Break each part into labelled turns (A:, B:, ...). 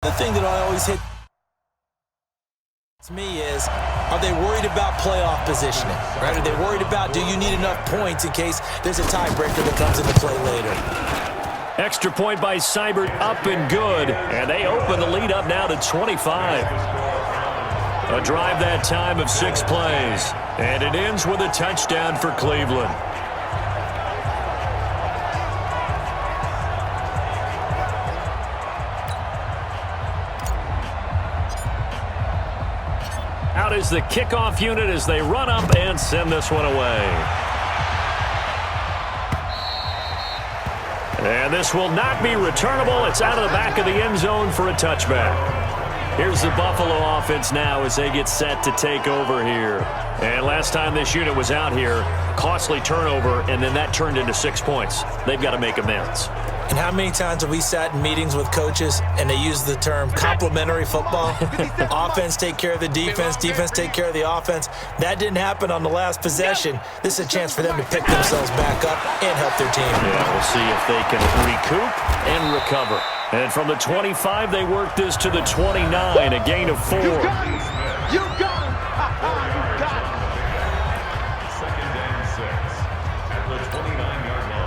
A: The thing that I always hit me is, are they worried about playoff positioning, right? Are they worried about, do you need enough points in case there's a tiebreaker that comes into play later?
B: Extra point by Seibert, up and good. And they open the lead up now to 25. A drive that time of 6 plays. And it ends with a touchdown for Cleveland. Out is the kickoff unit as they run up and send this one away. And this will not be returnable. It's out of the back of the end zone for a touchback. Here's the Buffalo offense now as they get set to take over here. And last time this unit was out here, costly turnover, and then that turned into 6 points. They've got to make amends.
A: And how many times have we sat in meetings with coaches and they use the term complementary football? Offense take care of the defense, defense take care of the offense. That didn't happen on the last possession. This is a chance for them to pick themselves back up and help their team.
B: Yeah, we'll see if they can recoup and recover. And from the 25, they work this to the 29, a gain of 4.
C: You got it! You got it! You got it!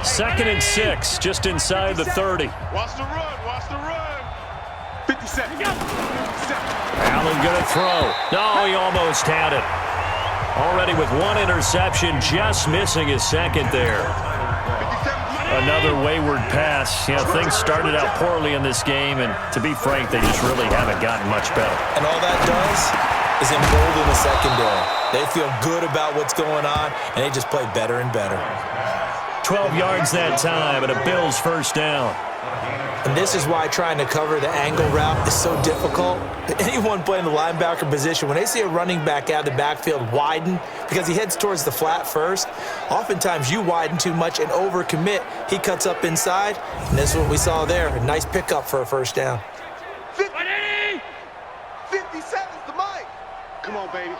B: Second and 6, just inside the 30.
C: Watch the run, watch the run. 50 seconds.
B: Allen gonna throw. No, he almost had it. Already with 1 interception, just missing his second there. Another wayward pass. You know, things started out poorly in this game, and to be frank, they just really haven't gotten much better.
A: And all that does is embolden the secondary. They feel good about what's going on, and they just play better and better.
B: 12 yards that time, and a Bills first down.
A: And this is why trying to cover the angle route is so difficult. Anyone playing the linebacker position, when they see a running back out of the backfield widen, because he heads towards the flat first, oftentimes you widen too much and overcommit. He cuts up inside, and this is what we saw there. A nice pickup for a first down.
C: 50 seconds to Mike. Come on, baby.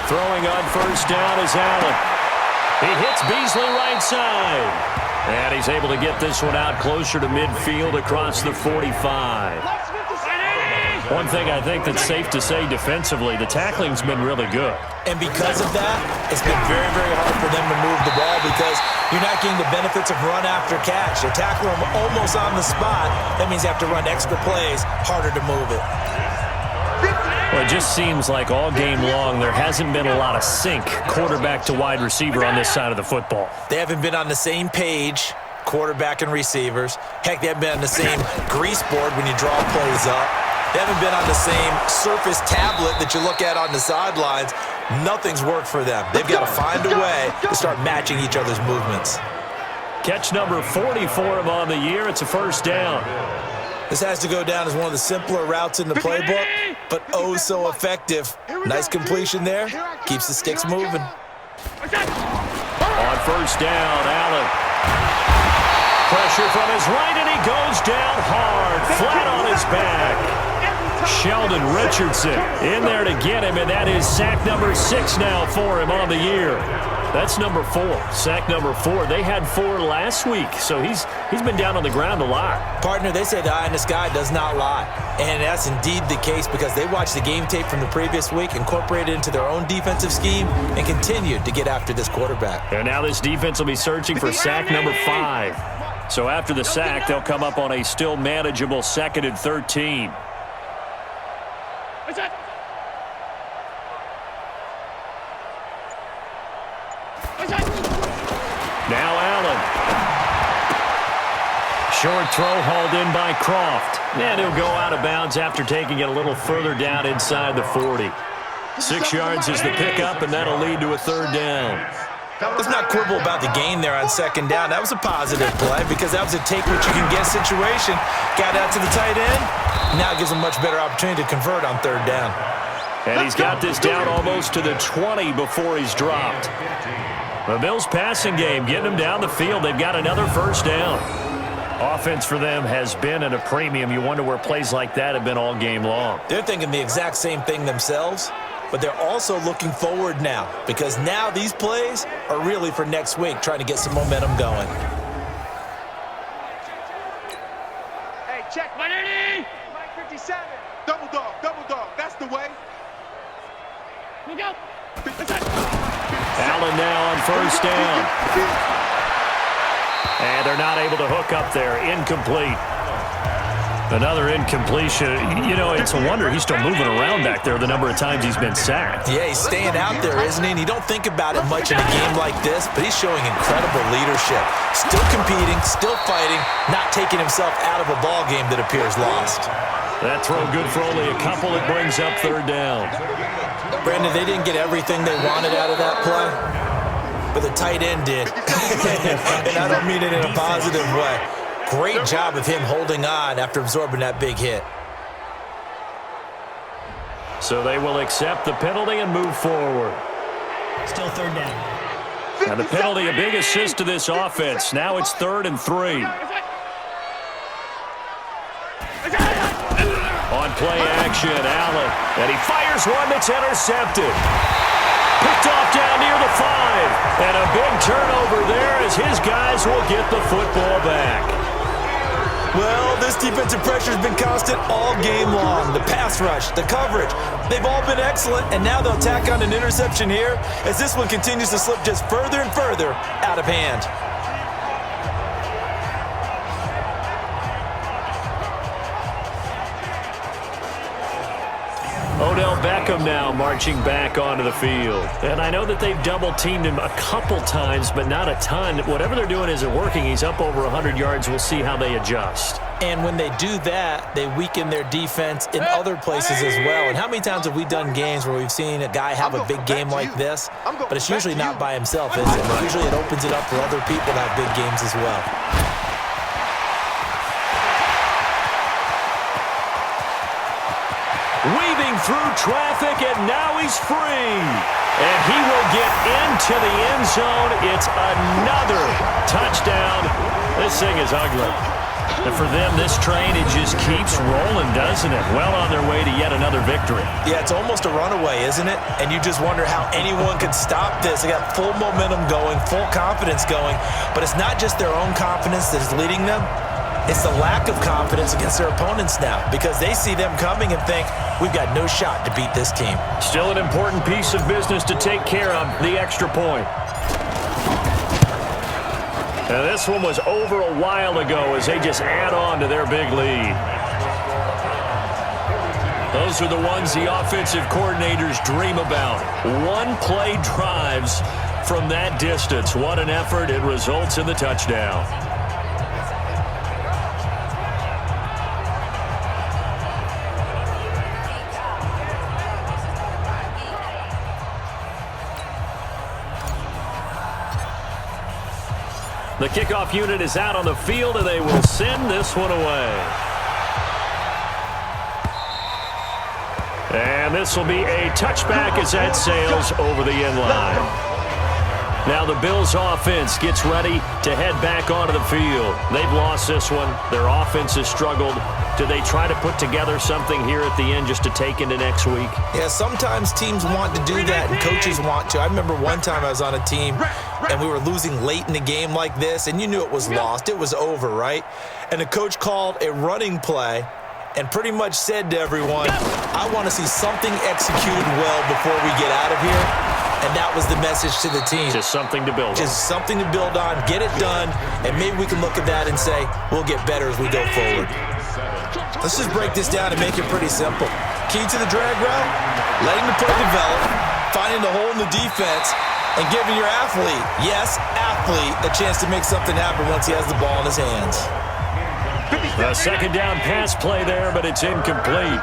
B: Throwing on first down is Allen. He hits Beasley right side. And he's able to get this one out closer to midfield across the 45. One thing I think that's safe to say defensively, the tackling's been really good.
A: And because of that, it's been very, very hard for them to move the ball because you're not getting the benefits of run after catch. They tackle them almost on the spot. That means you have to run extra plays, harder to move it.
B: Well, it just seems like all game long there hasn't been a lot of sync quarterback to wide receiver on this side of the football.
A: They haven't been on the same page, quarterback and receivers. Heck, they haven't been on the same grease board when you draw plays up. They haven't been on the same surface tablet that you look at on the sidelines. Nothing's worked for them. They've got to find a way to start matching each other's movements.
B: Catch number 40 for him on the year. It's a first down.
A: This has to go down as one of the simpler routes in the playbook, but oh so effective. Nice completion there. Keeps the sticks moving.
B: On first down, Allen. Pressure from his right, and he goes down hard, flat on his back. Sheldon Richardson in there to get him, and that is sack number 6 now for him on the year. That's number 4, sack number 4. They had 4 last week, so he's been down on the ground a lot.
A: Partner, they say the eye in the sky does not lie. And that's indeed the case because they watched the game tape from the previous week, incorporated it into their own defensive scheme, and continued to get after this quarterback.
B: And now this defense will be searching for sack number 5. So after the sack, they'll come up on a still manageable 2nd and 13. Now Allen. Short throw hauled in by Croft. And he'll go out of bounds after taking it a little further down inside the 40. 6 yards is the pickup, and that'll lead to a third down.
A: Let's not quibble about the gain there on second down. That was a positive play because that was a take-what-you-can-get situation. Got out to the tight end. Now it gives them a much better opportunity to convert on third down.
B: And he's got this down almost to the 20 before he's dropped. The Bills' passing game getting them down the field. They've got another first down. Offense for them has been at a premium. You wonder where plays like that have been all game long.
A: They're thinking the exact same thing themselves, but they're also looking forward now because now these plays are really for next week, trying to get some momentum going.
C: Hey, check. 57. Double dog, double dog. That's the way.
D: Look out.
B: Allen now on first down. And they're not able to hook up there. Incomplete. Another incompletion. You know, it's a wonder he's still moving around back there the number of times he's been sacked.
A: Yeah, he's staying out there, isn't he? And you don't think about it much in a game like this, but he's showing incredible leadership. Still competing, still fighting, not taking himself out of a ball game that appears lost.
B: That throw good for only a couple. It brings up third down.
A: Brandon, they didn't get everything they wanted out of that play, but the tight end did. And I don't mean it in a positive way. Great job of him holding on after absorbing that big hit.
B: So they will accept the penalty and move forward.
D: Still third down.
B: And the penalty, a big assist to this offense. Now it's 3rd and 3. On play action, Allen. And he fires one that's intercepted. Picked off down near the 5. And a big turnover there as his guys will get the football back.
A: Well, this defensive pressure has been constant all game long. The pass rush, the coverage, they've all been excellent, and now they'll tack on an interception here as this one continues to slip just further and further out of hand.
B: Odell Beckham now marching back onto the field. And I know that they've double-teamed him a couple times, but not a ton. Whatever they're doing isn't working. He's up over 100 yards. We'll see how they adjust.
A: And when they do that, they weaken their defense in other places as well. And how many times have we done games where we've seen a guy have a big game like this, but it's usually not by himself, is it? Usually it opens it up for other people to have big games as well.
B: Weaving through traffic, and now he's free. And he will get into the end zone. It's another touchdown. This thing is ugly. And for them, this train, it just keeps rolling, doesn't it? Well on their way to yet another victory.
A: Yeah, it's almost a runaway, isn't it? And you just wonder how anyone could stop this. They got full momentum going, full confidence going. But it's not just their own confidence that is leading them. It's the lack of confidence against their opponents now because they see them coming and think, we've got no shot to beat this team.
B: Still an important piece of business to take care of, the extra point. Now this one was over a while ago as they just add on to their big lead. Those are the ones the offensive coordinators dream about. One-play drives from that distance. What an effort. It results in the touchdown. The kickoff unit is out on the field, and they will send this one away. And this will be a touchback as that sails over the end line. Now the Bills offense gets ready to head back onto the field. They've lost this one. Their offense has struggled. Do they try to put together something here at the end just to take into next week?
A: Yeah, sometimes teams want to do that and coaches want to. I remember one time I was on a team and we were losing late in a game like this, and you knew it was lost. It was over, right? And the coach called a running play and pretty much said to everyone, I want to see something executed well before we get out of here. And that was the message to the team.
B: Just something to build on.
A: Just something to build on, get it done, and maybe we can look at that and say, we'll get better as we go forward. Let's just break this down and make it pretty simple. Key to the drag route, letting the play develop, finding the hole in the defense, and giving your athlete, yes, athlete, a chance to make something happen once he has the ball in his hands.
B: A second down pass play there, but it's incomplete.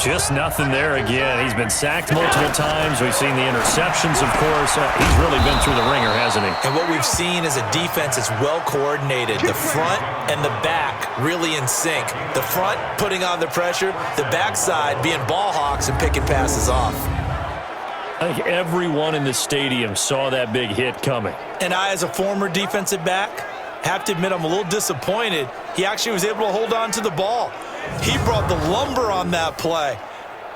B: Just nothing there again. He's been sacked multiple times. We've seen the interceptions, of course. He's really been through the ringer, hasn't he?
A: And what we've seen is a defense that's well coordinated. The front and the back really in sync. The front putting on the pressure, the backside being ball hawks and picking passes off.
B: I think everyone in the stadium saw that big hit coming.
A: And I, as a former defensive back, have to admit I'm a little disappointed. He actually was able to hold on to the ball. He brought the lumber on that play.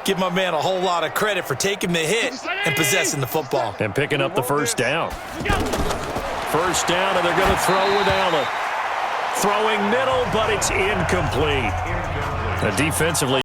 A: Give my man a whole lot of credit for taking the hit and possessing the football.
B: And picking up the first down. First down, and they're going to throw with Allen. Throwing middle, but it's incomplete. Defensively.